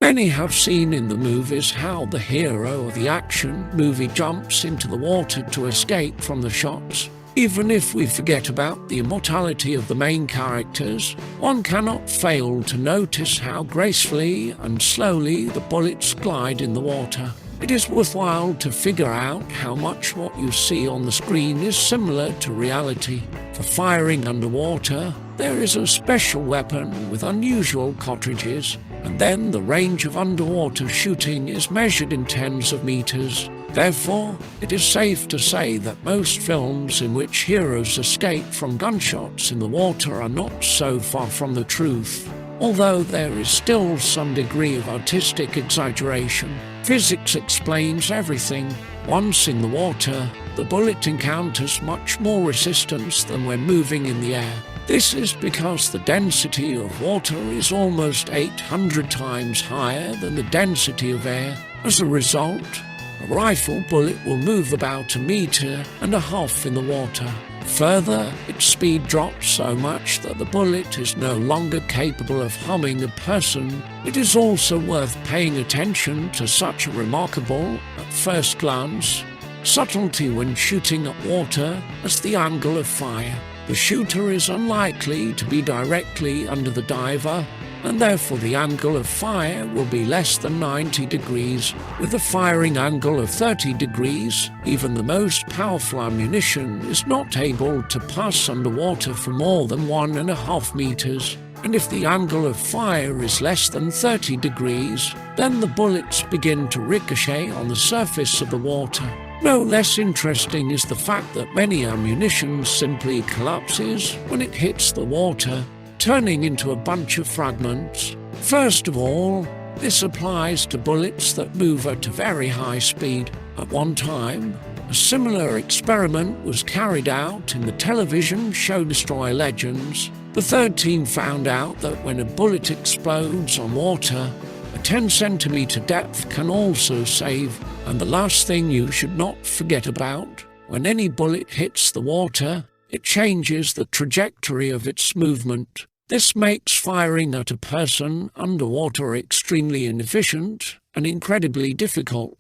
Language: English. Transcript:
Many have seen in the movies how the hero of the action movie jumps into the water to escape from the shots. Even if we forget about the immortality of the main characters, one cannot fail to notice how gracefully and slowly the bullets glide in the water. It is worthwhile to figure out how much what you see on the screen is similar to reality. For firing underwater, there is a special weapon with unusual cartridges, and then the range of underwater shooting is measured in tens of meters. Therefore, it is safe to say that most films in which heroes escape from gunshots in the water are not so far from the truth. Although there is still some degree of artistic exaggeration, physics explains everything. Once in the water, the bullet encounters much more resistance than when moving in the air. This is because the density of water is almost 800 times higher than the density of air. As a result, a rifle bullet will move about 1.5 meters in the water. Further, its speed drops so much that the bullet is no longer capable of harming a person. It is also worth paying attention to such a remarkable, at first glance, subtlety when shooting at water as the angle of fire. The shooter is unlikely to be directly under the diver, and therefore the angle of fire will be less than 90 degrees. With a firing angle of 30 degrees, even the most powerful ammunition is not able to pass underwater for more than 1.5 meters. And if the angle of fire is less than 30 degrees, then the bullets begin to ricochet on the surface of the water. No less interesting is the fact that many ammunition simply collapses when it hits the water, turning into a bunch of fragments. First of all, this applies to bullets that move at a very high speed. At one time, a similar experiment was carried out in the television show Destroy Legends. The third team found out that when a bullet explodes on water, a 10-centimeter depth can also save. And the last thing you should not forget about, when any bullet hits the water, it changes the trajectory of its movement. This makes firing at a person underwater extremely inefficient and incredibly difficult.